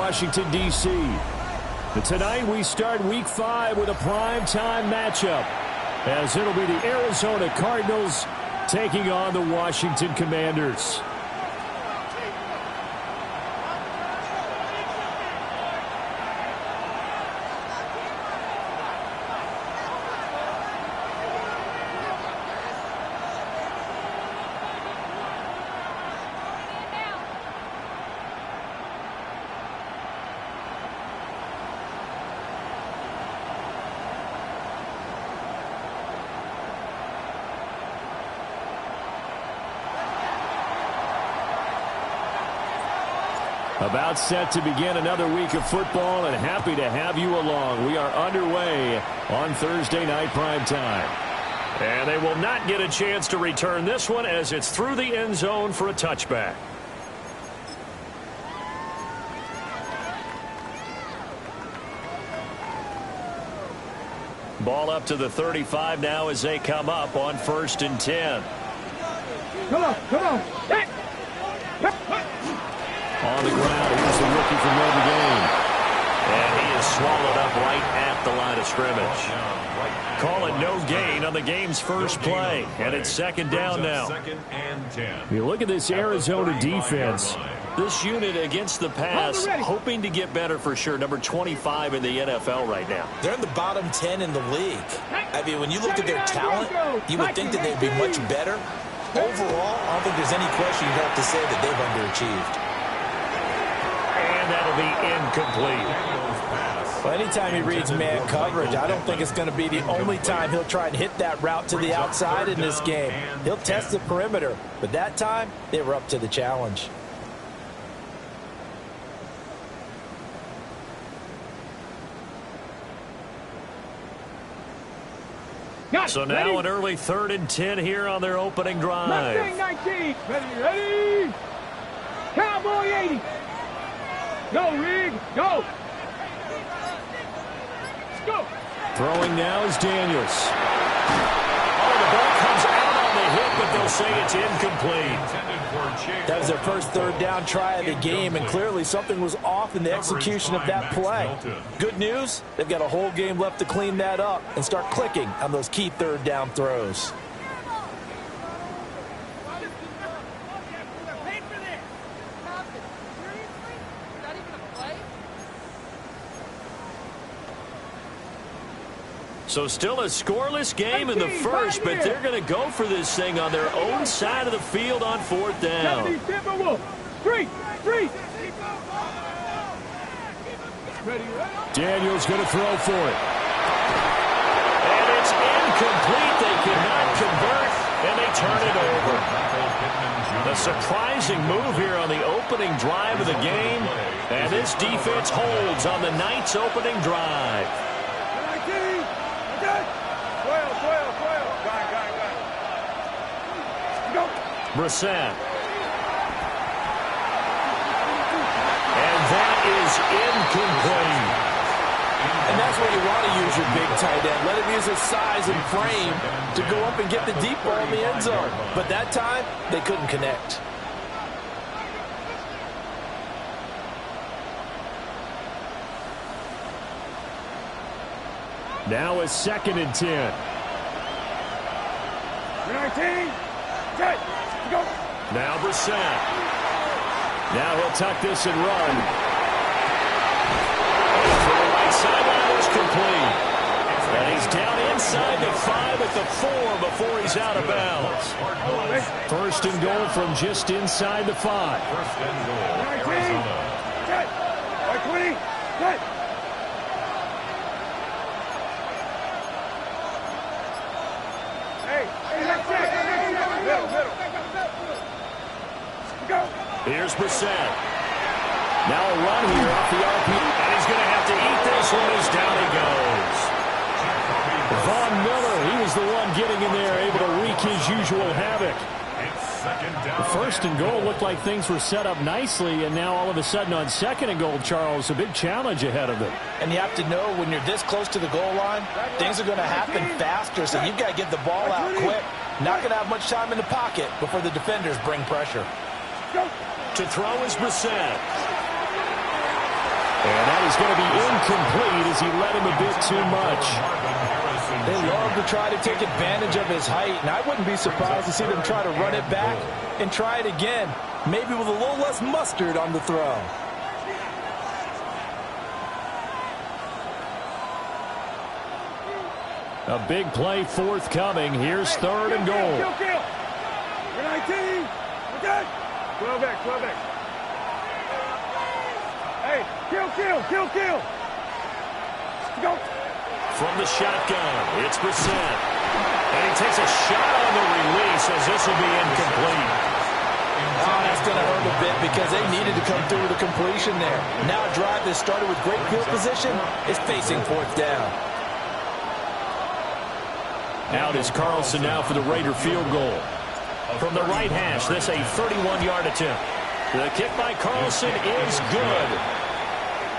Washington, D.C. Tonight we start Week 5 with a primetime matchup, as it'll be the Arizona Cardinals taking on the Washington Commanders. About set to begin another week of football, and happy to have you along. We are underway on Thursday night primetime. And they will not get a chance to return this one as it's through the end zone for a touchback. Ball up to the 35 now as they come up on 1st and 10. Come on. On the ground, here's the rookie from Notre Dame. And he is swallowed up right at the line of scrimmage. Call it no gain on the game's first play. And it's 2nd down now. You look at this Arizona defense. This unit against the pass, hoping to get better for sure. Number 25 in the NFL right now. They're in the bottom 10 in the league. I mean, when you look at their talent, you would think that they'd be much better. Overall, I don't think there's any question you'd have to say that they've underachieved. And that'll be incomplete. Well, anytime he reads man coverage, I don't think it's going to be the only time he'll try and hit that route to the outside in this game. He'll test the perimeter, but that time, they were up to the challenge. So now an early 3rd and 10 here on their opening drive. 19. Ready. Cowboy 80. Go, Rig. Go. Let's go. Throwing now is Daniels. Oh, the ball comes out on the hit, but they'll say it's incomplete. That was their first 3rd down try of the game, and clearly something was off in the execution of that play. Good news, they've got a whole game left to clean that up and start clicking on those key 3rd down throws. So still a scoreless game in the first, but they're going to go for this thing on their own side of the field on 4th down. Daniels going to throw for it. And it's incomplete. They cannot convert, and they turn it over. A surprising move here on the opening drive of the game, and this defense holds on the night's opening drive. Brissett. And that is incomplete. And that's where you want to use your big tight end. Let him use his size and frame to go up and get the deep ball in the end zone. But that time, they couldn't connect. Now a 2nd and 10. 19. Good. Go. Now Brissett. Now he'll tuck this and run. To the right sideline is complete. And he's down inside the 5 at the 4 before he's out of bounds. 1st and goal from just inside the 5. 19. Good. 20. Good. Here's Brissett. Now a run here off the RP. And he's going to have to eat this one as down he goes. Von Miller, he was the one getting in there, able to wreak his usual havoc. The 1st and goal looked like things were set up nicely, and now all of a sudden on 2nd and goal, Charles, a big challenge ahead of them. And you have to know when you're this close to the goal line, things are going to happen faster, so you've got to get the ball out quick. Not going to have much time in the pocket before the defenders bring pressure. To throw is Brissett. And that is going to be incomplete as he led him a bit too much. They love to try to take advantage of his height, and I wouldn't be surprised to see them try to run it back and try it again, maybe with a little less mustard on the throw. A big play forthcoming. Here's third and goal. Kill. You're 19. Okay. 12X. Hey, kill. Go. From the shotgun, it's Brissett. And he takes a shot on the release as this will be incomplete. Oh, that's going to hurt a bit because they needed to come through with a completion there. Now a drive that started with great field position is facing fourth down. Out is Carlson now for the Raider field goal. From the right hash, this a 31-yard attempt. The kick by Carlson is good.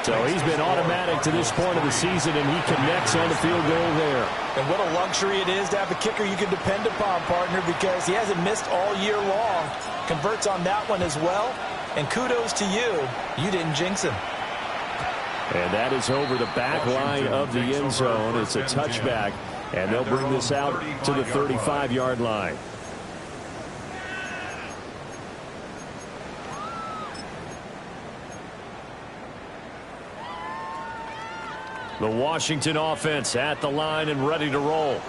So he's been automatic to this point of the season, and he connects on the field goal there. And what a luxury it is to have a kicker you can depend upon, partner, because he hasn't missed all year long. Converts on that one as well. And kudos to you. You didn't jinx him. And that is over the back line of the end zone. It's a touchback. And they'll bring this out to the 35-yard line. The Washington offense at the line and ready to roll.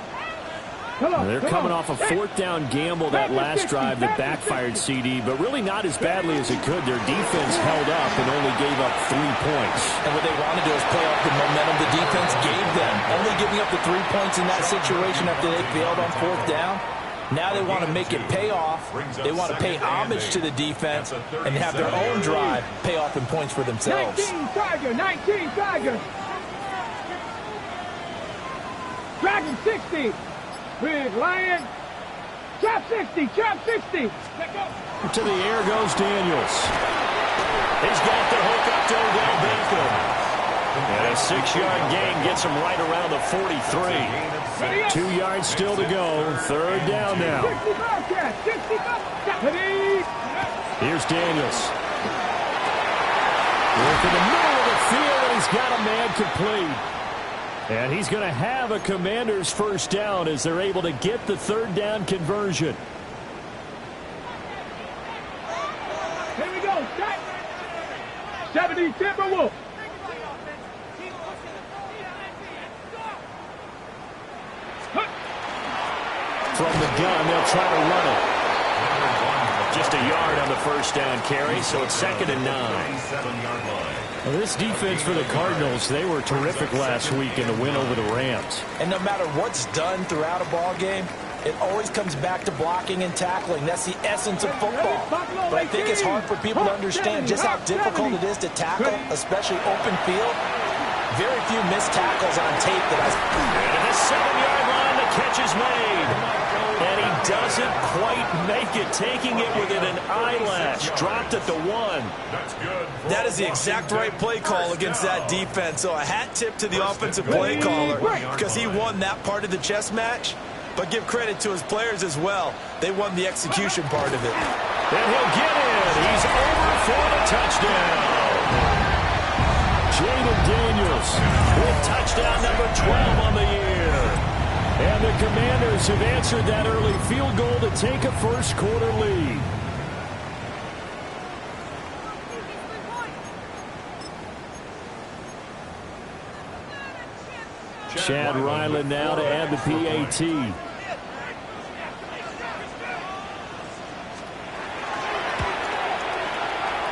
They're coming off a fourth down gamble that last drive that backfired CD, but really not as badly as it could. Their defense held up and only gave up 3 points. And what they want to do is play off the momentum the defense gave them. Only giving up the 3 points in that situation after they failed on fourth down. Now they want to make it pay off. They want to pay homage to the defense and have their own drive pay off in points for themselves. 19 Tiger. Dragon 60. Big Lion. Chop 60. To the air goes Daniels. He's got the hook up to Odell Beckham. And a 6-yard gain gets him right around the 43. 2 yards still to go. Third down now. Here's Daniels. Work in the middle of the field, and he's got a man complete. And he's going to have a Commander's first down as they're able to get the third down conversion. Here we go. 70 Timberwolves. From the gun, they'll try to run it. Just a yard on the first down carry, so it's 2nd and 9. Well, this defense for the Cardinals, they were terrific last week in the win over the Rams. And no matter what's done throughout a ball game, it always comes back to blocking and tackling. That's the essence of football. But I think it's hard for people to understand just how difficult it is to tackle, especially open field. Very few missed tackles on tape that I... And at the 7-yard line, the catch is made. And he doesn't quite make it, taking it within an eyelash. Dropped at the 1. That is the exact right play call against that defense. So a hat tip to the offensive play caller because he won that part of the chess match. But give credit to his players as well. They won the execution part of it. And he'll get in. He's over for the touchdown. Jaden Daniels with touchdown number 12 on the year. And the Commanders have answered that early field goal to take a first-quarter lead. Chad Ryland now to add the PAT.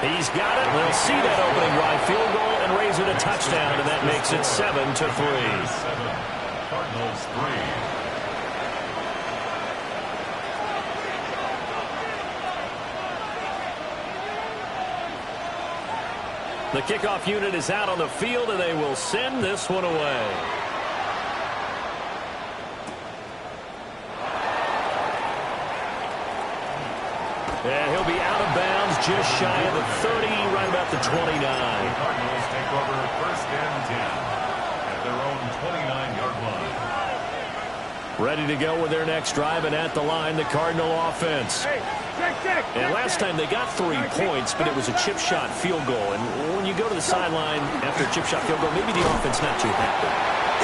He's got it. We'll see that opening drive field goal and raise it a touchdown, and that makes it 7-3. Cardinals 3. The kickoff unit is out on the field, and they will send this one away. And he'll be out of bounds just shy of the 30, right about the 29. The Cardinals take over 1st and 10 at their own 29-yard line. Ready to go with their next drive, and at the line, the Cardinal offense. And last time they got 3 points, but it was a chip shot field goal. And when you go to the sideline after a chip shot field goal, maybe the offense not too happy.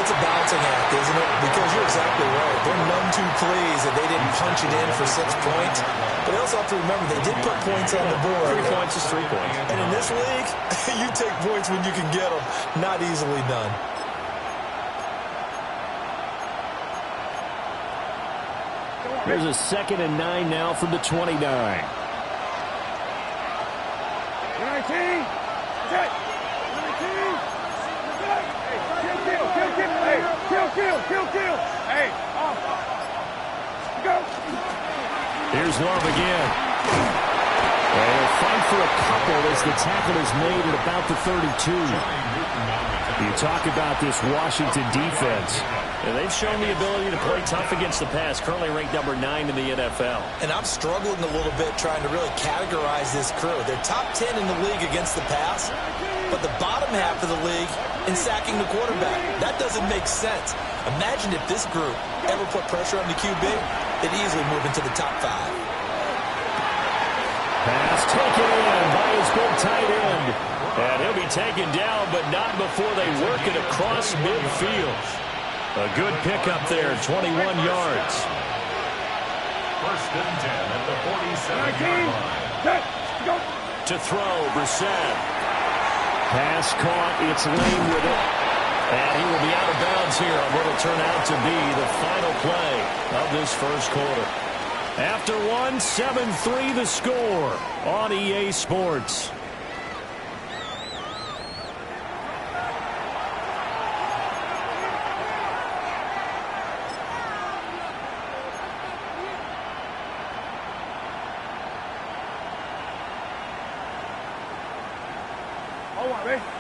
It's a balancing act, isn't it? Because you're exactly right. They're none too pleased that they didn't punch it in for 6 points. But they also have to remember they did put points on the board. 3 points is 3 points. And in this league, you take points when you can get them. Not easily done. There's a 2nd and 9 now from the 29. 19. Set. 19. Kill. Hey, off. Go. Here's Love again. And he'll fight for a couple as the tackle is made at about the 32. You talk about this Washington defense. And they've shown the ability to play tough against the pass, currently ranked number 9 in the NFL. And I'm struggling a little bit trying to really categorize this crew. They're top 10 in the league against the pass, but the bottom half of the league in sacking the quarterback. That doesn't make sense. Imagine if this group ever put pressure on the QB, they'd easily move into the top 5. Pass taken in by his big tight end. And he'll be taken down, but not before they work it across midfield. A good pickup there, 21 yards. First and 10 at the 47-yard line. Go. To throw, Brissett. Pass caught, it's Lane with it. And he will be out of bounds here on what will turn out to be the final play of this first quarter. After 1, 7-3 the score on EA Sports.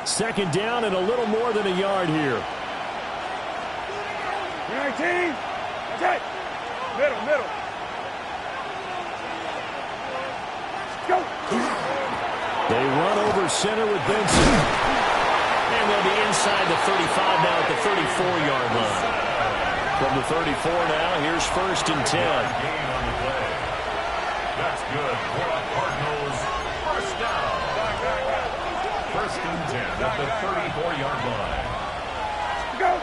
Second down and a little more than a yard here. 19. That's it. Middle. Go. They run over center with Benson. And they'll be inside the 35 now at the 34-yard line. From the 34 now, here's first and 10. Gain on the play. That's good for the Cardinals. First down. First and 10 at the 34-yard line. Go.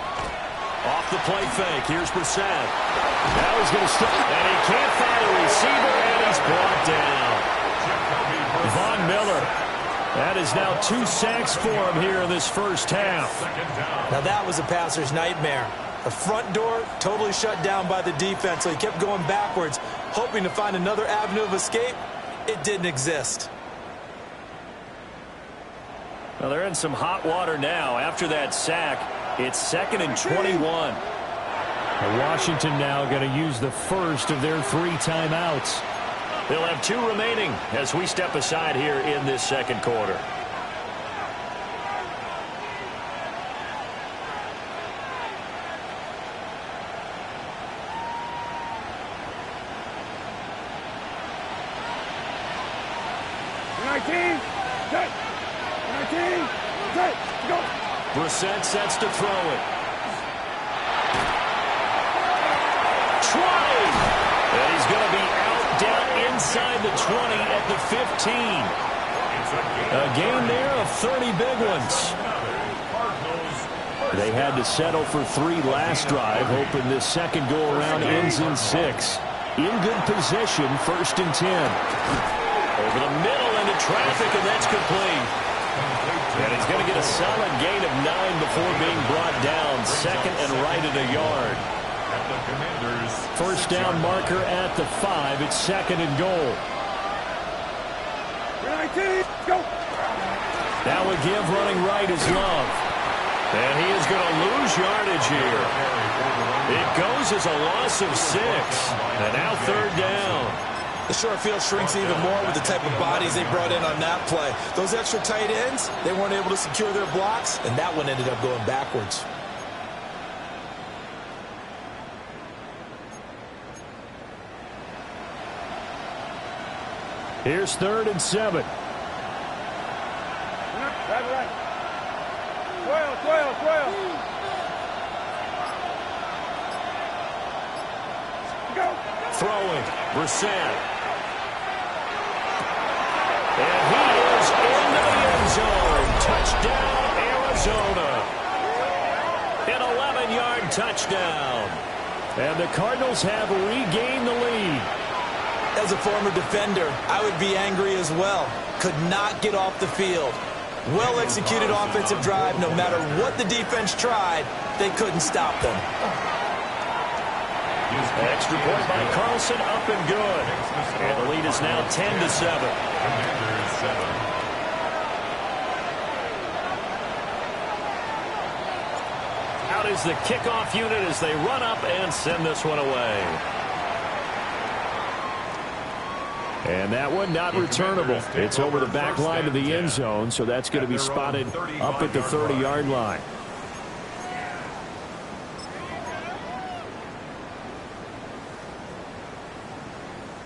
Off the play fake. Here's Brissett. Now he's going to stop. And he can't find a receiver, and he's brought down. Von Miller. That is now 2 sacks for him here in this first half. Now that was a passer's nightmare. The front door totally shut down by the defense, so he kept going backwards, hoping to find another avenue of escape. It didn't exist. Well, they're in some hot water now. After that sack, it's 2nd and 21. Washington now going to use the first of their 3 timeouts. They'll have 2 remaining as we step aside here in this second quarter. Go. Brissett sets to throw it. Trying. And he's going to be out down inside the 20 at the 15. A gain there of 30 big ones. They had to settle for 3 last drive, hoping this second go-around ends in 6. In good position, first and 10. Over the middle into traffic, and that's complete. And he's going to get a solid gain of 9 before being brought down. 2nd and right at a yard. First down marker at the 5. It's 2nd and goal. 19. Go. That would give running right is Love. And he is going to lose yardage here. It goes as a loss of 6. And now 3rd down. The short field shrinks even more with the type of bodies they brought in on that play. Those extra tight ends, they weren't able to secure their blocks, and that one ended up going backwards. Here's 3rd and 7. Right. 12. Throwing. Brissett. 7-yard touchdown. And the Cardinals have regained the lead. As a former defender, I would be angry as well. Could not get off the field. Well-executed offensive drive. No matter what the defense tried, they couldn't stop them. Extra point by Carlson, up and good. And the lead is now 10-7. Out is the kickoff unit as they run up and send this one away. And that one not returnable. It's over the back line of the end zone, so that's going to be spotted up at the 30-yard line.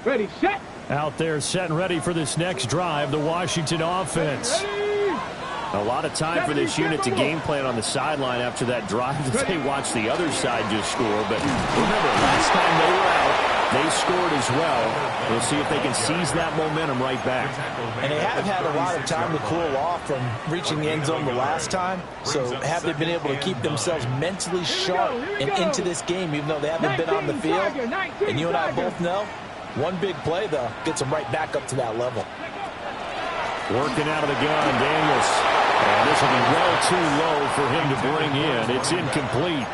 Ready, set. Out there set and ready for this next drive, the Washington offense. A lot of time for this unit to game plan on the sideline after that drive that they watched the other side just score. But remember, last time they were out, they scored as well. We'll see if they can seize that momentum right back. And they have had a lot of time to cool off from reaching the end zone the last time. So have they been able to keep themselves mentally sharp and into this game, even though they haven't been on the field? And you and I both know, one big play, though, gets them right back up to that level. Working out of the gun, Daniels. And this will be well too low for him to bring in. It's incomplete.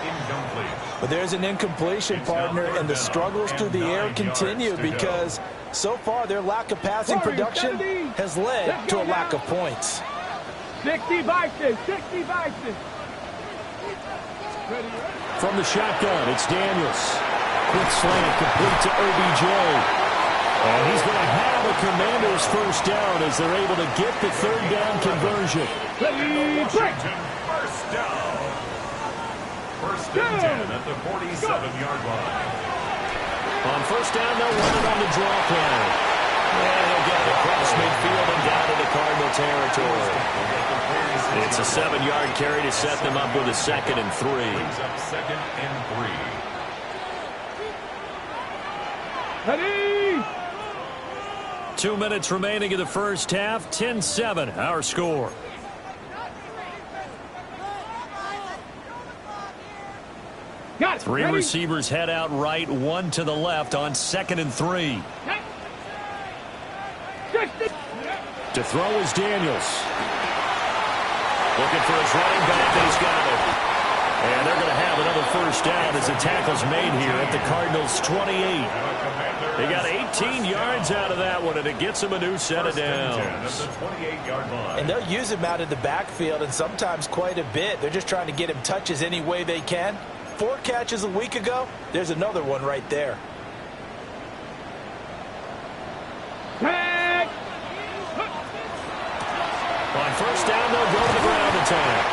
But there's an incompletion, partner, and the struggles through the air continue because so far their lack of passing production has led to a lack of points. 60 Vikings, 60 Vikings. From the shotgun, it's Daniels. Quick slant complete to OBJ. And he's going to have a Commanders first down as they're able to get the third down conversion. Washington first down. First and 10 at the 47-yard line. On first down, they'll run it on the draw play. And he'll get it across midfield and down into Cardinal territory. It's a 7-yard carry to set them up with a 2nd and 3. Brings up 2nd and 3. Ready. 2 minutes remaining in the first half. 10-7, our score. Got it. Three Ready. receivers head out right, one to the left on 2nd and 3. 60. To throw is Daniels. Looking for his running back, and he's got it. And they're going to have another first down as the tackle's made here at the Cardinals' 28. They got 18 yards out of that one, and it gets them a new set of downs. And they'll use him out in the backfield, and sometimes quite a bit. They're just trying to get him touches any way they can. 4 catches a week ago. There's another one right there. Tag. On first down, they'll go to the ground attack.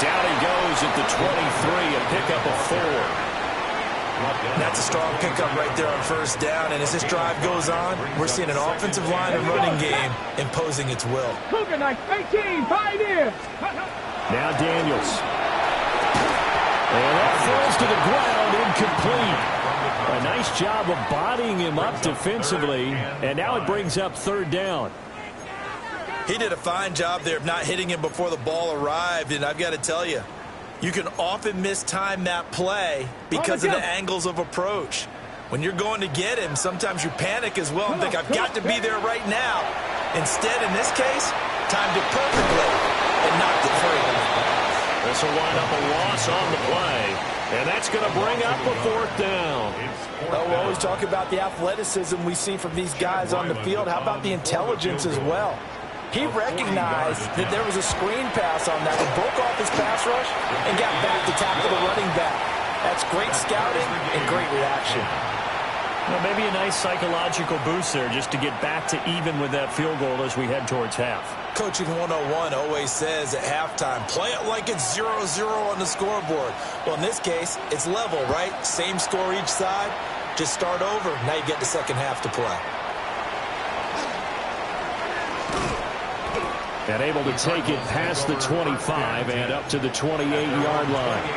Down he goes at the 23, a pickup of 4. That's a strong pickup right there on first down, and as this drive goes on, we're seeing an offensive line and running game imposing its will. Cougar Knife 18, pioneer. Now Daniels. And that falls to the ground, incomplete. A nice job of bodying him up defensively, and now it brings up 3rd down. He did a fine job there of not hitting him before the ball arrived, and I've got to tell you, you can often mistime that play because of the angles of approach. When you're going to get him, sometimes you panic as well and think, I've got to be there right now. Instead, in this case, timed it perfectly and knocked it free. This will wind up a loss on the play, and that's going to bring up a 4th down. Oh, we always talk about the athleticism we see from these guys on the field. How about the intelligence as well? He recognized that there was a screen pass on that. He broke off his pass rush and got back to tackle the running back. That's great scouting and great reaction. Well, maybe a nice psychological boost there just to get back to even with that field goal as we head towards half. Coaching 101 always says at halftime, play it like it's 0-0 on the scoreboard. Well, in this case, it's level, right? Same score each side. Just start over. Now you get the second half to play. And able to take it past the 25 and up to the 28-yard line.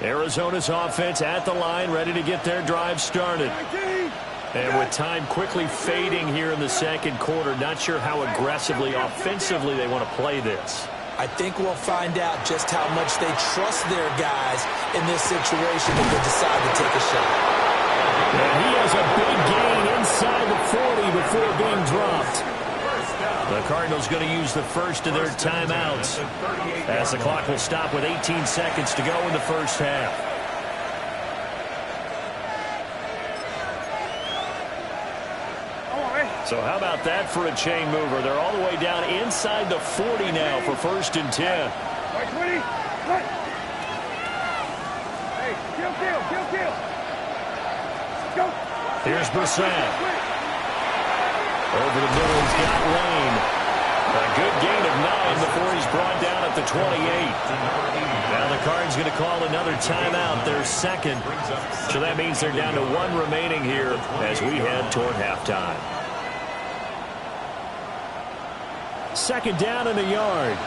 Arizona's offense at the line, ready to get their drive started. And with time quickly fading here in the second quarter, not sure how aggressively, offensively they want to play this. I think we'll find out just how much they trust their guys in this situation if they decide to take a shot. And he has a big gain inside the 40 before being dropped. The Cardinals going to use the first of their timeouts as the clock will stop with 18 seconds to go in the first half. So how about that for a chain mover? They're all the way down inside the 40 now for 1st and 10. Hey, kill. Go. Here's Brissett. Over the middle, he's got Lane. A good gain of 9 before he's brought down at the 28. Now the Cards going to call another timeout, their second. So that means they're down to 1 remaining here as we head toward halftime. Second down in a yard.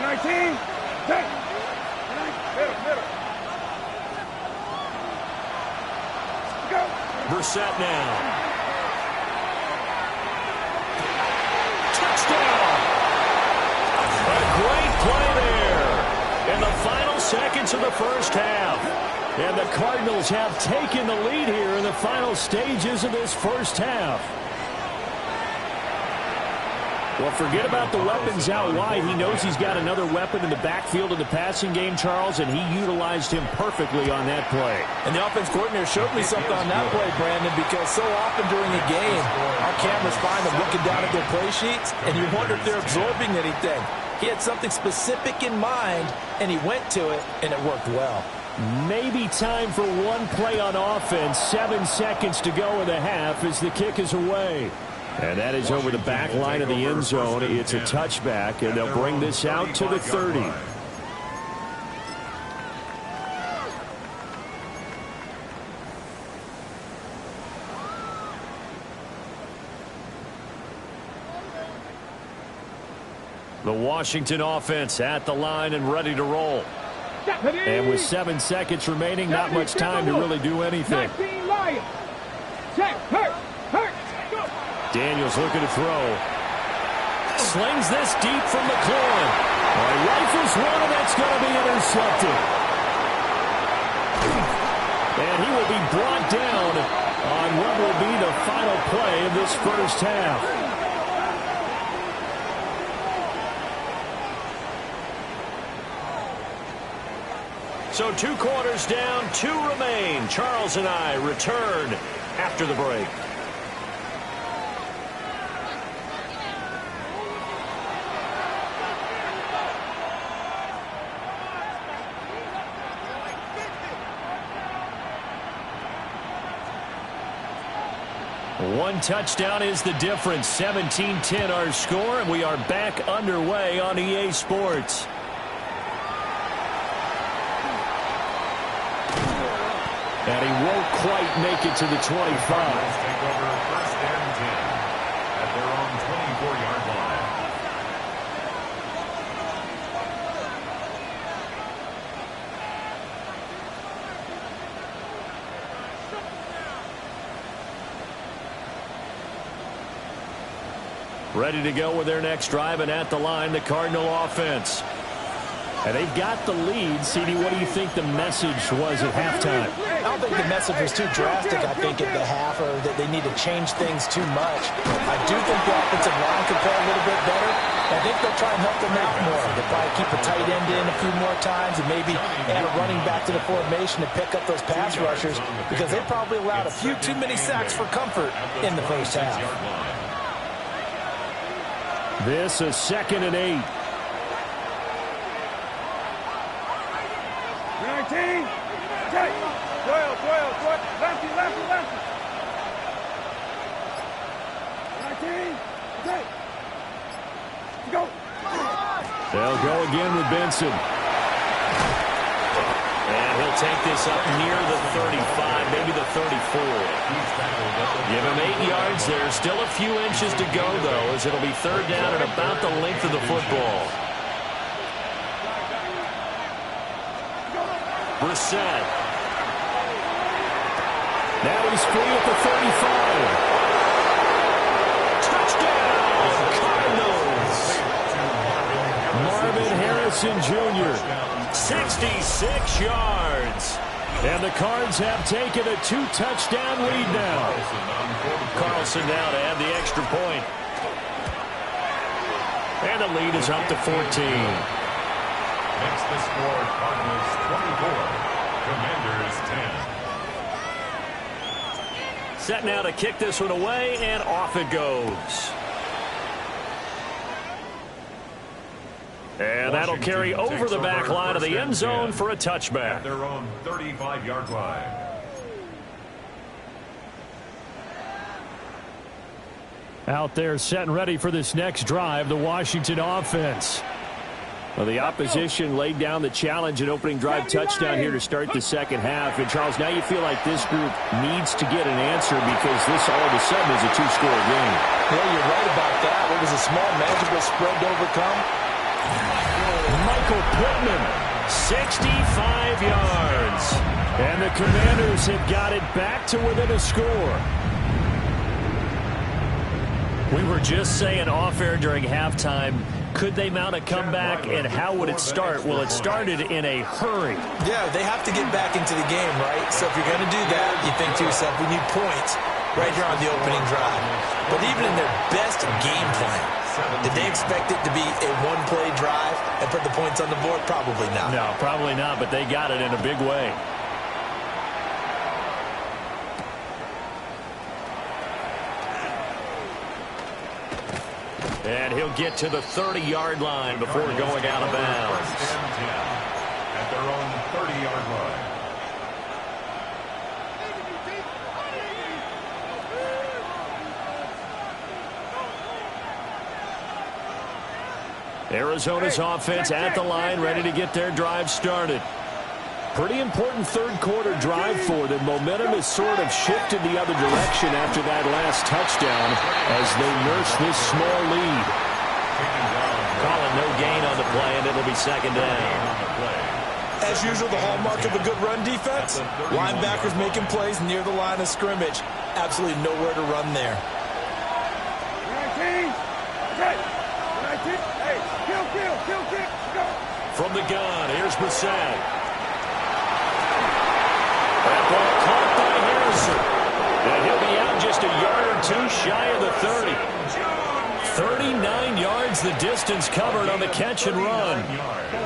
19. Take. Middle. Go. Brissett now. Touchdown! A great play there in the final seconds of the first half. And the Cardinals have taken the lead here in the final stages of this first half. Well, forget about the weapons out wide. He knows he's got another weapon in the backfield of the passing game, Charles, and he utilized him perfectly on that play. And the offense coordinator showed me something on that play, Brandon, because so often during a game, our cameras find them looking down at their play sheets, and you wonder if they're absorbing anything. He had something specific in mind, and he went to it, and it worked well. Maybe time for one play on offense. 7 seconds to go in the half as the kick is away. And that is over the back line of the end zone. It's a touchback, and they'll bring this out to the 30. The Washington offense at the line and ready to roll. And with 7 seconds remaining, not much time to really do anything. Daniels looking to throw. Slings this deep from McLaurin. Rifles one, and that's going to be intercepted. And he will be brought down on what will be the final play of this first half. So 2 quarters down, 2 remain. Charles and I return after the break. One touchdown is the difference. 17-10 our score, and we are back underway on EA Sports. And he won't quite make it to the 25. Take over 1st and 10 at their own 24-yard line. Ready to go with their next drive, and at the line, the Cardinal offense. And they've got the lead. CD, what do you think the message was at halftime? I don't think the message was too drastic, I think, at the half, or that they need to change things too much. I do think the offensive line could play a little bit better. I think they'll try and help them out more. They'll probably keep a tight end in a few more times and maybe add a running back to the formation to pick up those pass rushers, because they probably allowed a few too many sacks for comfort in the first half. This is 2nd and 8. 19. Take. 12. Lefty. 19. Take. Go. They'll go again with Benson. And he'll take this up near the 35, maybe the 34. Give him 8 yards there. Still a few inches to go, though, as it'll be 3rd down and about the length of the football. Brissett. Now he's free at the 35. Touchdown, Cardinals. Marvin Harrison Jr., 66 yards. And the Cards have taken a 2-touchdown lead now. Carlson now to add the extra point. And the lead is up to 14. Makes the score Cardinals 24, Commanders 10. Set now to kick this one away, and off it goes. And that'll carry over the back line of the end zone for a touchback. At their own 35-yard line. Out there set and ready for this next drive, the Washington offense. Well, the opposition laid down the challenge and opening drive touchdown here to start the second half. And, Charles, now you feel like this group needs to get an answer because this all of a sudden is a two-score game. Yeah, you're right about that. It was a small, manageable spread to overcome. Michael Pittman, 65 yards. And the Commanders have got it back to within a score. We were just saying off-air during halftime, could they mount a comeback, and how would it start? Well, it started in a hurry. Yeah, they have to get back into the game, right? So if you're going to do that, you think to yourself, we need points right here on the opening drive. But even in their best game plan, did they expect it to be a one-play drive and put the points on the board? Probably not. No, probably not, but they got it in a big way. And he'll get to the 30-yard line before going out of bounds. First and 10 at their own 30-yard line. Arizona's offense at the line, ready to get their drive started. Pretty important third-quarter drive for them. Momentum has sort of shifted the other direction after that last touchdown as they nurse this small lead. Calling no gain on the play, and it'll be second down. As usual, the hallmark of a good run defense, linebackers making plays near the line of scrimmage. Absolutely nowhere to run there. 19. Okay. 19. Hey, kill. Go. From the gun, here's Brissett. That ball caught by Harrison. And he'll be out just a yard or two shy of the 30. 39 yards the distance covered on the catch and run.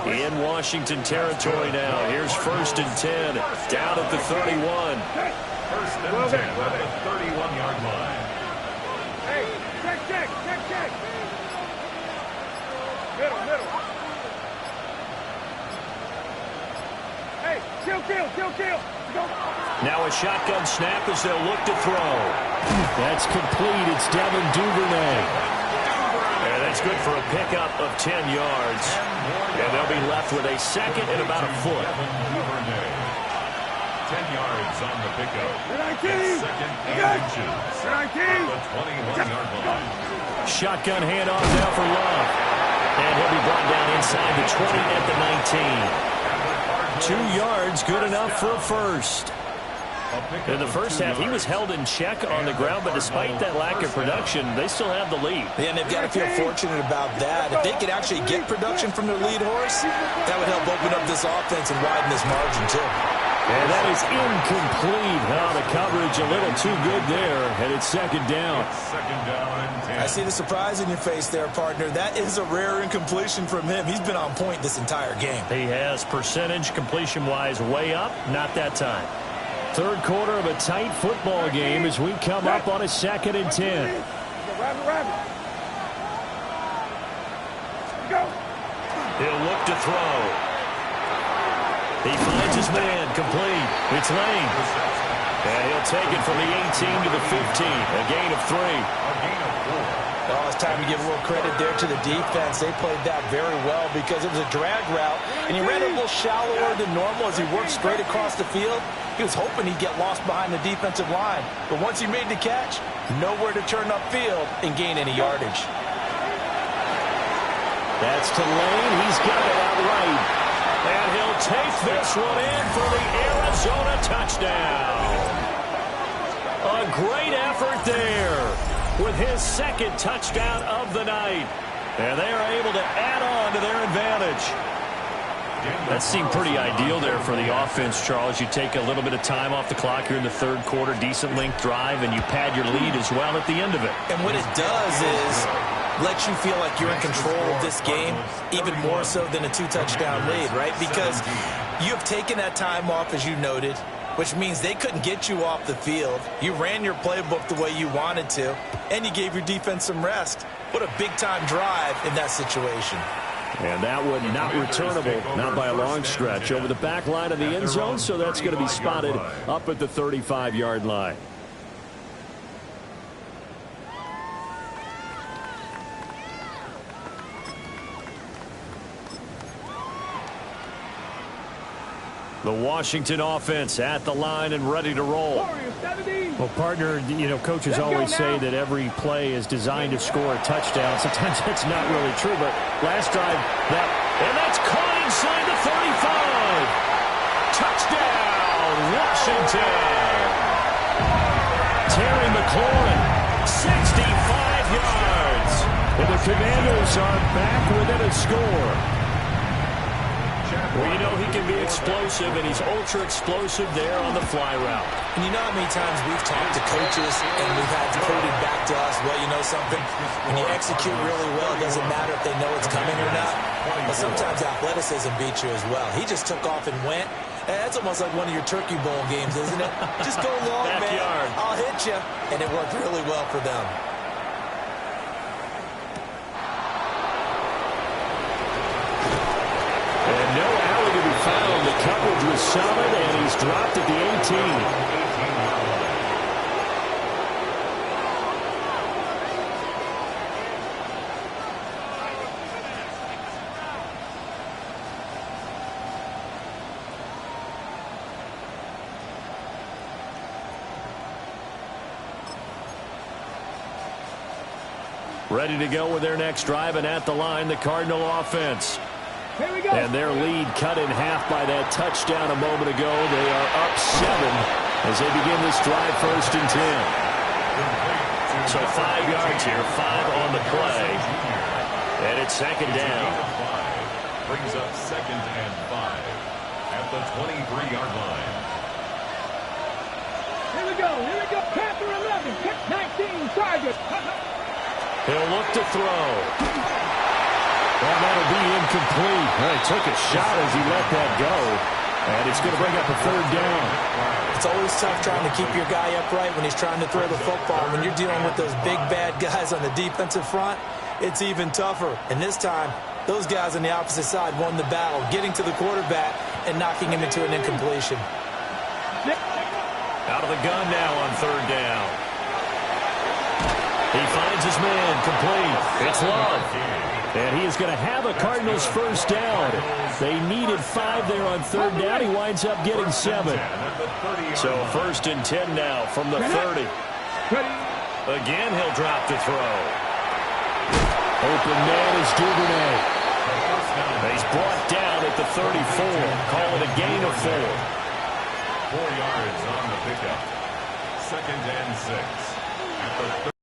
In Washington territory now. Here's 1st and 10. Down at the 31. First and 10 at the 31-yard line. Hey, check. Middle. Hey, kill. Go. Now a shotgun snap as they'll look to throw. That's complete. It's Devin Duvernay. And that's good for a pickup of 10 yards. And they'll be left with a second and about a foot. 10 yards on the pickup. 19. Second and inches. 19. The 21-yard line. Shotgun handoff now for Love. And he'll be brought down inside the 20 at the 19. 2 yards, good enough for a first. In the first half, he was held in check on the ground, but despite that lack of production, they still have the lead. Yeah, and they've got to feel fortunate about that. If they could actually get production from their lead horse, that would help open up this offense and widen this margin, too. And that is incomplete. Oh, the coverage a little too good there, and it's second down. Second down and 10. I see the surprise in your face there, partner. That is a rare incompletion from him. He's been on point this entire game. He has percentage completion-wise way up, not that time. Third quarter of a tight football game as we come up on a 2nd and 10. Rabbit. Go. He'll look to throw. He finds his man, complete. It's Lane. And he'll take it from the 18 to the 15. A gain of 3. Oh, it's time to give a little credit there to the defense. They played that very well because it was a drag route, and he ran a little shallower than normal as he worked straight across the field. He was hoping he'd get lost behind the defensive line. But once he made the catch, nowhere to turn upfield and gain any yardage. That's to Lane. He's got it outright. And he'll take this one in for the Arizona touchdown. A great effort there with his second touchdown of the night. And they are able to add on to their advantage. That seemed pretty ideal there for the offense, Charles. You take a little bit of time off the clock here in the third quarter, decent length drive, and you pad your lead as well at the end of it. And what it does is let you feel like you're in control of this game, even more so than a two-touchdown lead, right? Because you have taken that time off, as you noted, which means they couldn't get you off the field. You ran your playbook the way you wanted to, and you gave your defense some rest. What a big-time drive in that situation. And that one not returnable, not by a long stretch, over the back line of the end zone, so that's going to be spotted up at the 35-yard line. The Washington offense at the line and ready to roll. Well, partner, you know, coaches always say that every play is designed to score a touchdown. Sometimes that's not really true, but last drive, and that's caught inside the 35. Touchdown, Washington. Terry McLaurin, 65 yards. And the Commanders are back within a score. Well, you know he can be explosive, and he's ultra-explosive there on the fly route. And you know how many times we've talked to coaches and we've had quoted back to us, well, you know something? When you execute really well, it doesn't matter if they know it's coming or not. But sometimes athleticism beats you as well. He just took off and went. And that's almost like one of your Turkey Bowl games, isn't it? Just go long, Backyard. man. I'll hit you. And it worked really well for them. And no alley to be found. The coverage was solid, and he's dropped at the 18. Ready to go with their next drive, and at the line, the Cardinal offense. Here we go. And their lead cut in half by that touchdown a moment ago. They are up 7 as they begin this drive, 1st and 10. So 5 yards here, 5 on the play. And it's 2nd down. Brings up 2nd and 5 at the 23-yard line. Here we go. Here we go. Panther 11. Pick 19. Target. He'll look to throw. Well, that'll be incomplete. Well, he took a shot as he let that go. And it's going to bring up a 3rd down. It's always tough trying to keep your guy upright when he's trying to throw the football. When you're dealing with those big, bad guys on the defensive front, it's even tougher. And this time, those guys on the opposite side won the battle, getting to the quarterback and knocking him into an incompletion. Out of the gun now on 3rd down. He finds his man, complete. It's Love. And he is going to have a Cardinals 1st down. They needed 5 there on 3rd down. He winds up getting 7. So 1st and 10 now from the 30. Again, he'll drop to throw. Open man is Duvernay. He's brought down at the 34. Call it a gain of 4. 4 yards on the pickup. 2nd and 6 at the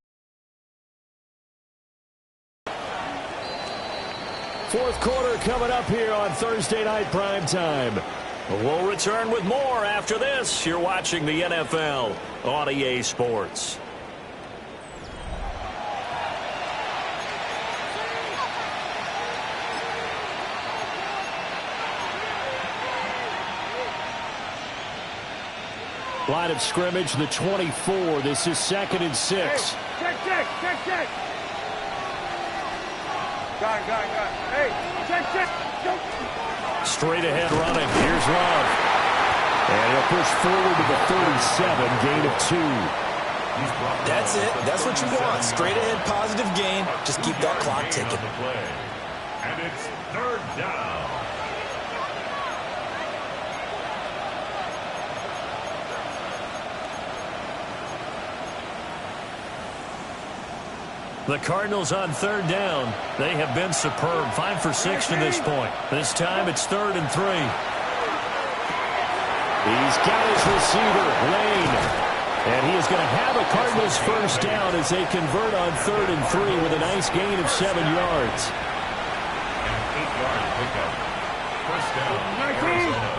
4th quarter coming up here on Thursday Night Primetime. We'll return with more after this. You're watching the NFL on EA Sports. Line of scrimmage, the 24. This is 2nd and 6. Hey, check. Got it. Hey, check. Go. Straight ahead running. Here's Love. And he'll push forward to the 37, gain of 2. That's it. That's what you want. Straight ahead, positive gain. Just keep that clock ticking. And it's 3rd down. The Cardinals on third down. They have been superb. 5 for 6 to this point. This time it's 3rd and 3. He's got his receiver, Lane. And he is going to have a Cardinals first down as they convert on 3rd and 3 with a nice gain of 7 yards. An 8-yard pickup. First down, Arizona.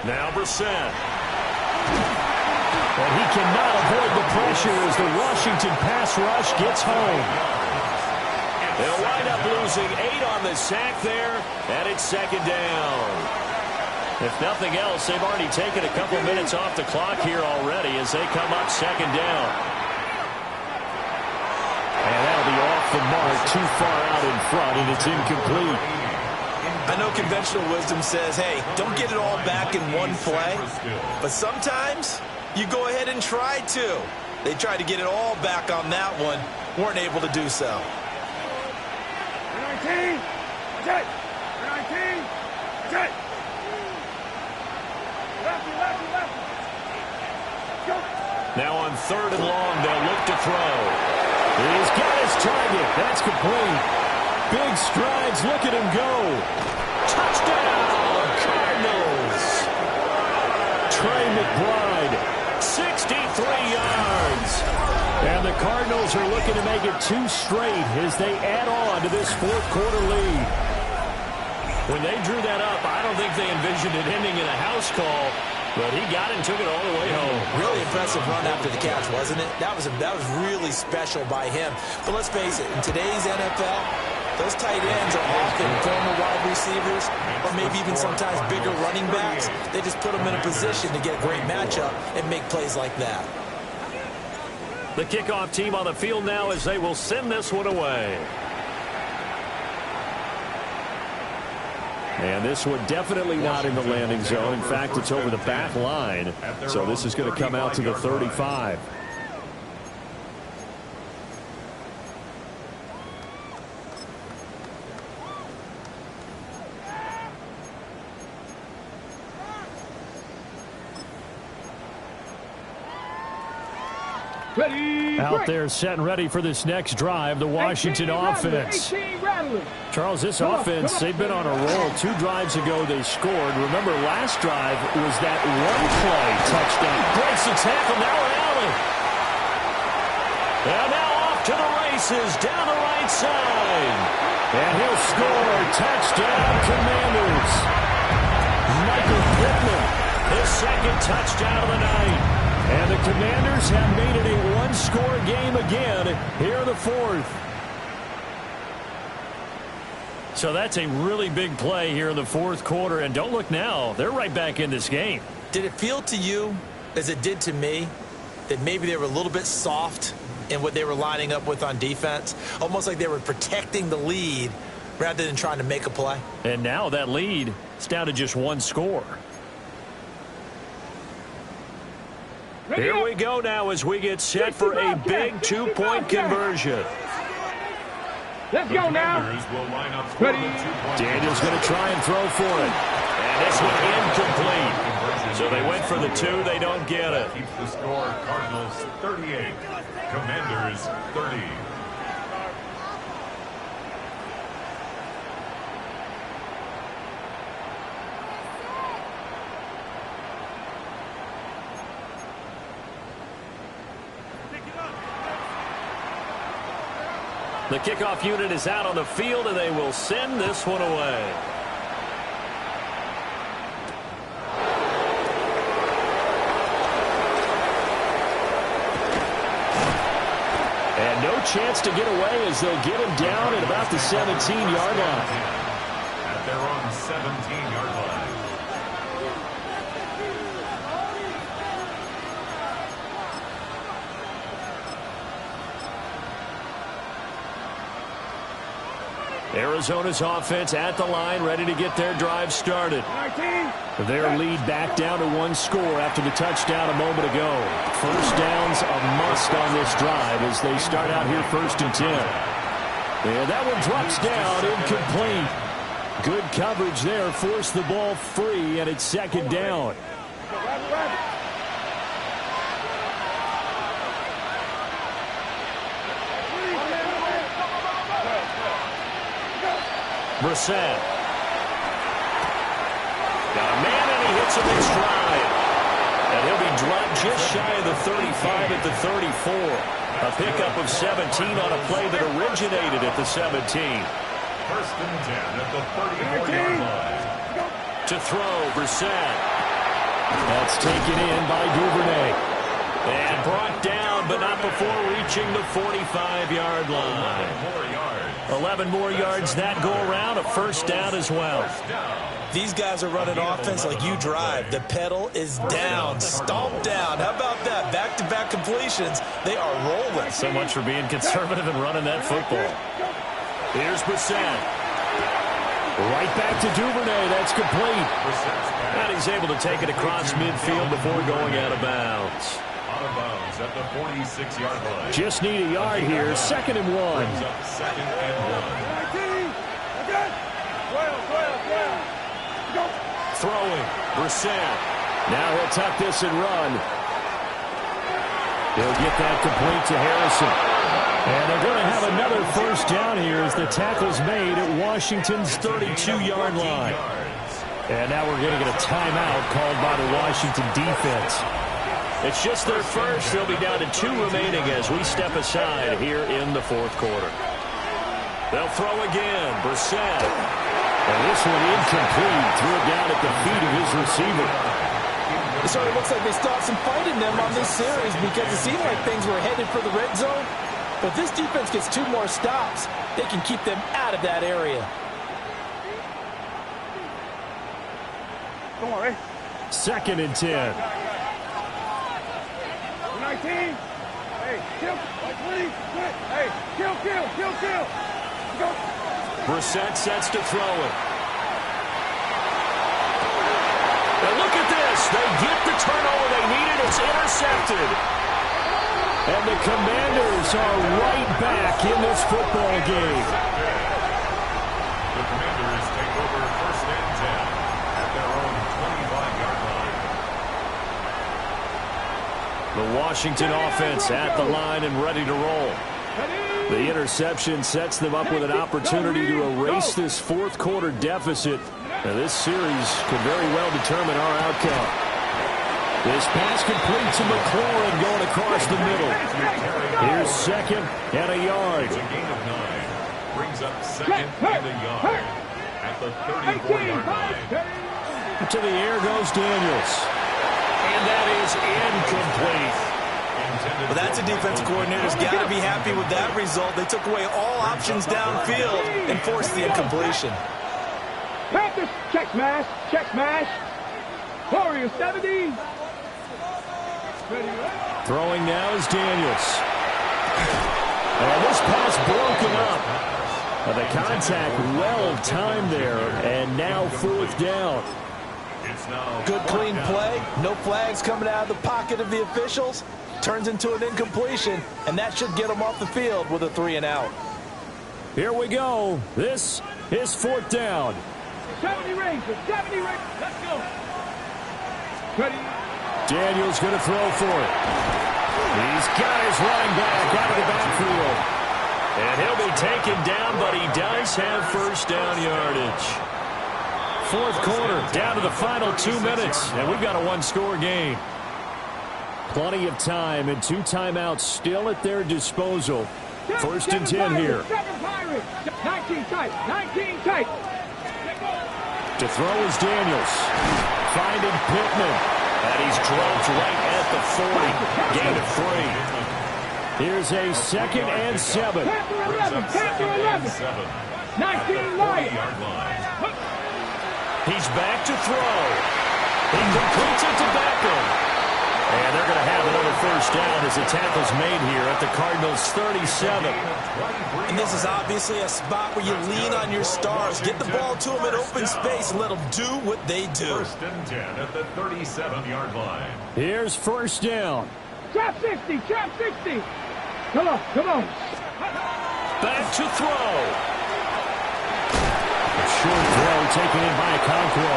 Now Brissett. And he cannot avoid the pressure as the Washington pass rush gets home. They'll wind up losing 8 on the sack there, and it's 2nd down. If nothing else, they've already taken a couple minutes off the clock here already as they come up 2nd down. And that'll be off the mark, too far out in front, and it's incomplete. I know conventional wisdom says, hey, don't get it all back in one play. But sometimes you go ahead and try to. They tried to get it all back on that one. Weren't able to do so. 19. Check. 19. Check. Lefty. Go. Now on 3rd and long, they'll look to throw. He's got his target. That's complete. Big strides. Look at him go. Touchdown, Cardinals. Trey McBride, 63 yards. And the Cardinals are looking to make it 2 straight as they add on to this 4th quarter lead. When they drew that up, I don't think they envisioned it ending in a house call, but he got it and took it all the way home. Really impressive run after the catch, wasn't it? That was really special by him. But let's face it, in today's NFL, those tight ends are often former wide receivers or maybe even sometimes bigger running backs. They just put them in a position to get a great matchup and make plays like that. The kickoff team on the field now as they will send this one away. And this one definitely not in the landing zone. In fact, it's over the back line. So this is going to come out to the 35. Out there set and ready for this next drive, the Washington offense. Charles, this offense, they've been on a roll. 2 drives ago they scored. Remember, last drive was that one-play touchdown. Breaks the tackle, now an alley. And now off to the races, down the right side. And he'll score. Touchdown, Commanders. Michael Pittman, his 2nd touchdown of the night. And the Commanders have made it a 1-score game again here in the 4th. So that's a really big play here in the 4th quarter. And don't look now, they're right back in this game. Did it feel to you, as it did to me, that maybe they were a little bit soft in what they were lining up with on defense? Almost like they were protecting the lead rather than trying to make a play. And now that lead is down to just 1 score. Here we go now as we get set for a big 2-point conversion. Let's go now. Ready. Daniel's going to try and throw for it. And this one incomplete. So they went for the 2. They don't get it. Keeps the score. Cardinals 38. Commanders 30. The kickoff unit is out on the field, and they will send this one away. And no chance to get away as they'll get him down at about the 17-yard line. At their own 17-yard line. Arizona's offense at the line, ready to get their drive started. Their lead back down to 1 score after the touchdown a moment ago. First down's a must on this drive as they start out here 1st and 10. And that one drops down, incomplete. Good coverage there, forced the ball free, and it's 2nd down. Brissett. Got a man, and he hits him in stride. And he'll be dropped just shy of the 35 at the 34. A pickup of 17 on a play that originated at the 17. First and 10 at the 34-yard line. To throw, Brissett. That's taken in by Duvernay. And brought down, but not before reaching the 45-yard line. 11 more yards that go around, a first down as well. These guys are running offense like you drive. The pedal is down, stomped down. How about that? Back-to-back completions. They are rolling. So much for being conservative and running that football. Here's Brissett. Right back to Duvernay. That's complete. And he's able to take it across midfield before going out of bounds. Out of bounds at the 46-yard line. Just need a yard here. 2nd and 1. Brings up 2nd and 1. Throwing. Brissett. Now he'll tuck this and run. He'll get that complete to Harrison. And they're going to have another first down here as the tackle's made at Washington's 32-yard line. And now we're going to get a timeout called by the Washington defense. It's just their first. They'll be down to 2 remaining as we step aside here in the 4th quarter. They'll throw again. Brissett. And this one incomplete. Threw it down at the feet of his receiver. It sort of looks like they stopped some fight in them on this series because it seemed like things were headed for the red zone. But this defense gets 2 more stops. They can keep them out of that area. Come on, Ray. 2nd and 10. 19. Hey, kill. Please. Hey, kill. Go. Brissett sets to throw it. Now look at this. They get the turnover they needed. It's intercepted. And the Commanders are right back in this football game. The Commanders take over 1st and 10 at their own 25-yard line. The Washington offense at the line and ready to roll. The interception sets them up with an opportunity to erase this 4th quarter deficit. Now, this series could very well determine our outcome. This pass complete to McLaurin going across the middle. Here's 2nd and a yard. It's a gain of 9. Brings up 2nd and a yard at the 34-yard line. To the air goes Daniels. And that is incomplete. Well, that's a defensive coordinator's got to be happy with that result. They took away all options downfield and forced the incompletion. Panthers, check smash. Warriors 70. Throwing now is Daniels. And this pass broken up. The contact well timed there, and now 4th down. Good clean play. No flags coming out of the pocket of the officials. Turns into an incompletion, and that should get them off the field with a 3 and out. Here we go. This is 4th down. 70 Rangers. Let's go. Ready. Daniels going to throw for it. He's got his running back out of the backfield. And he'll be taken down, but he does have first down yardage. 4th quarter, down to the final 2 minutes, and we've got a 1-score game. Plenty of time and 2 timeouts still at their disposal. 1st and 10 here. 19 tight. To throw is Daniels. Finding Pittman. And he's dropped right at the 40. Gain of 3. Here's a 2nd and 7. Panther 11. 19 Lions. He's back to throw. He completes it to Beckham. And they're going to have another first down as the tackle's made here at the Cardinals' 37. And this is obviously a spot where you lean on your stars. Get the ball to them in open space and let them do what they do. 1st and 10 at the 37-yard line. Here's first down. Trap 60. Come on. Back to throw. A short throw taken in by Okonkwo.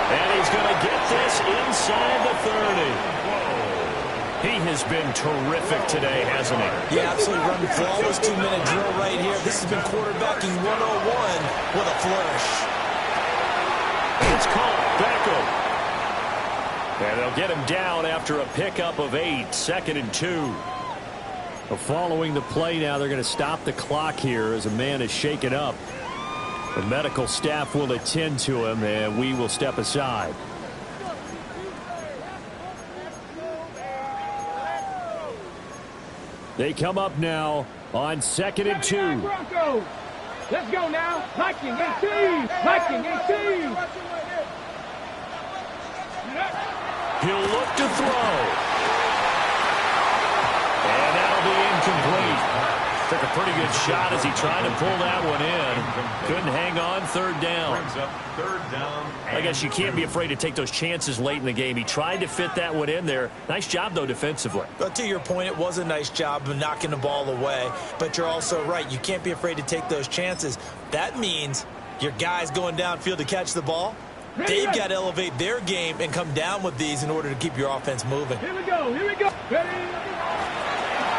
And he's going to get this inside the 30. He has been terrific today, hasn't he? Yeah, absolutely running flawless 2-minute drill right here. This has been quarterbacking 101 with a flourish. It's caught. Beckham. And they'll get him down after a pickup of 8, 2nd and 2. Well, following the play now, they're going to stop the clock here as a man is shaken up. The medical staff will attend to him, and we will step aside. They come up now on 2nd and 2. Broncos. Let's go now. Viking 18. Viking 18. He'll look to throw. And that'll be incomplete. Took a pretty good shot as he tried to pull that one in. Couldn't hang on. 3rd down. I guess you can't be afraid to take those chances late in the game. He tried to fit that one in there. Nice job, though, defensively. But to your point, it was a nice job of knocking the ball away. But you're also right. You can't be afraid to take those chances. That means your guys going downfield to catch the ball, they've got to elevate their game and come down with these in order to keep your offense moving. Here we go. Here we go. Ready?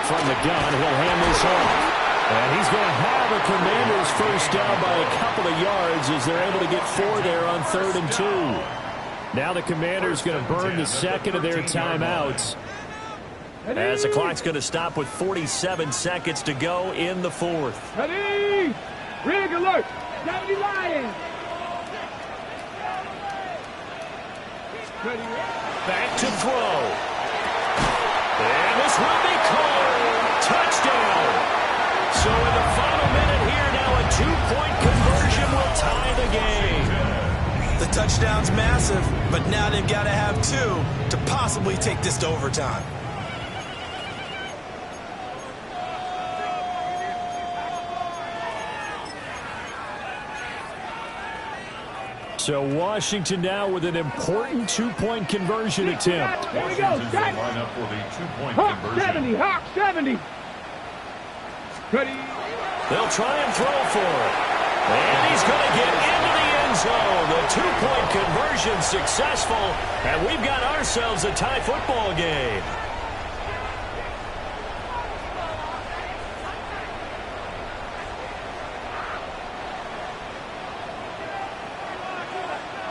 From the gun, he'll hand this off. And he's going to have a Commanders first down by a couple of yards as they're able to get 4 there on 3rd and 2. Now the Commanders going to burn the 2nd of their timeouts. As the clock's going to stop with 47 seconds to go in the 4th. Ready? Rig alert. 70 Lions. Ready? Back to throw. And this will be called. Touchdown. So in the final minute here now, a 2-point conversion will tie the game. The touchdown's massive, but now they've got to have 2 to possibly take this to overtime. So Washington now with an important 2-point conversion attempt. Here we go. Set. Line up for the 2-point Hawk conversion. 70. Hawk 70. Ready? They'll try and throw for it. And he's going to get into the end zone. The 2-point conversion successful. And we've got ourselves a tie football game.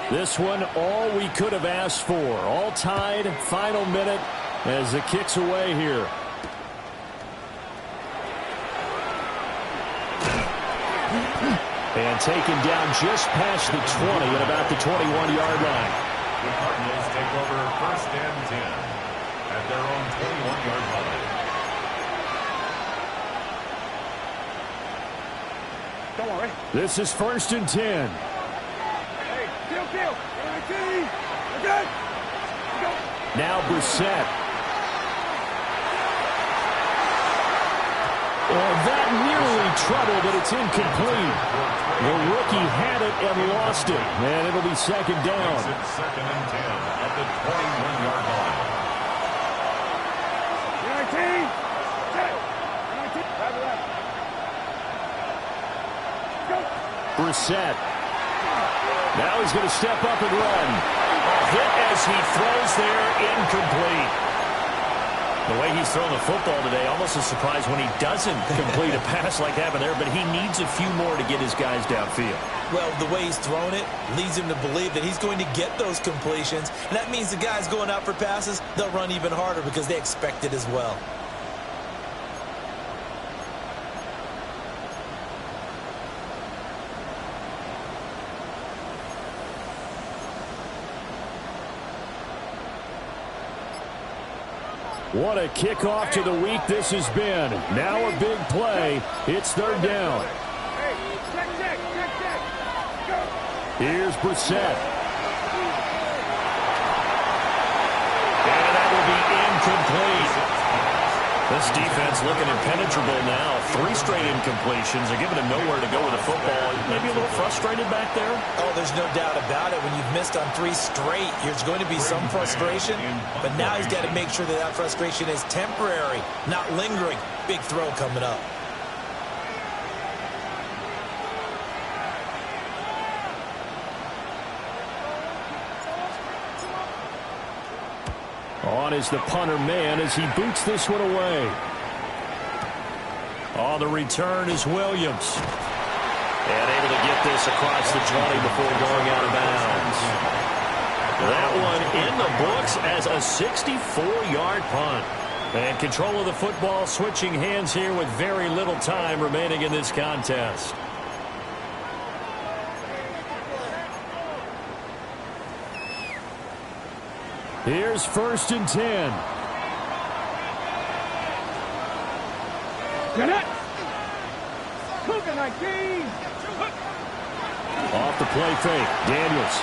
This one, all we could have asked for. All tied, final minute as the kick's away here. And taken down just past the 20 at about the 21-yard line. The Cardinals take over 1st and 10 at their own 21-yard line. Don't worry. This is 1st and 10. Hey, kill. 19. Okay. Go. Now Brissett. And that nearly trouble, but it's incomplete. The rookie had it and lost it. And it'll be 2nd down. It's 2nd and 10 at the 21-yard line. 19. Set. 19. Have it up. Go. Brissett. Now he's going to step up and run. A hit as he throws there, incomplete. The way he's thrown the football today, almost a surprise when he doesn't complete a pass like that there, but he needs a few more to get his guys downfield. Well, the way he's thrown it leads him to believe that he's going to get those completions. And that means the guys going out for passes, they'll run even harder because they expect it as well. What a kickoff to the week this has been. Now a big play. It's 3rd down. Hey, check. Go. Here's Brissett. And that will be incomplete. This defense looking impenetrable now. 3 straight incompletions. They're giving him nowhere to go with the football. Maybe a little frustrated back there. Oh, there's no doubt about it. When you've missed on 3 straight, there's going to be some frustration. But now he's got to make sure that that frustration is temporary, not lingering. Big throw coming up. on is the punter man as he boots this one away. On the return is Williams. And able to get this across the 20 before going out of bounds. That one in the books as a 64-yard punt. And control of the football switching hands here with very little time remaining in this contest. Here's 1st and 10. Off the play fake. Daniels.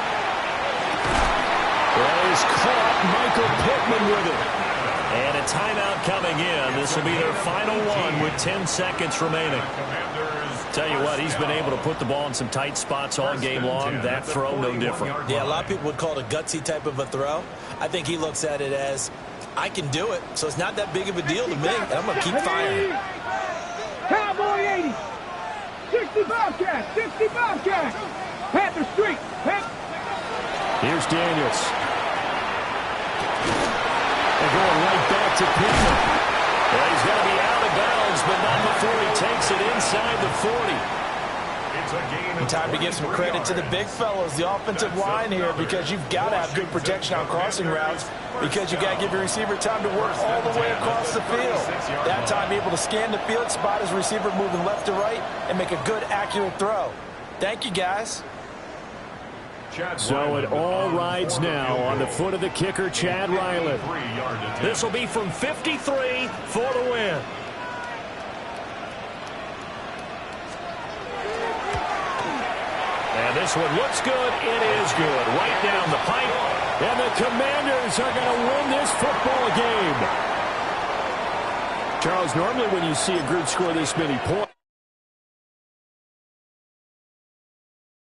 Is caught. Michael Pittman with it. And a timeout coming in. This will be their final one with 10 seconds remaining. Tell you what, he's been able to put the ball in some tight spots all game long. That throw, no different. Yeah, a lot of people would call it a gutsy type of a throw. I think he looks at it as, I can do it, so it's not that big of a deal to me, and I'm going to keep firing. Cowboy 80. 60 Bobcats. 60 Bobcats. Panther Street. Here's Daniels. They're going right back to Pittman. Well, he's going to be out of bounds, but not before he takes it inside the 40. And time to give some credit to the big fellows, the offensive line here, because you've got to have good protection on crossing routes, because you've got to give your receiver time to work all the way across the field. That time, be able to scan the field, spot his receiver moving left to right, and make a good, accurate throw. Thank you, guys. So it all rides now on the foot of the kicker, Chad Ryland. This will be from 53 for the win. And this one looks good. It is good. Right down the pipe. And the Commanders are going to win this football game. Charles, normally when you see a group score this many points,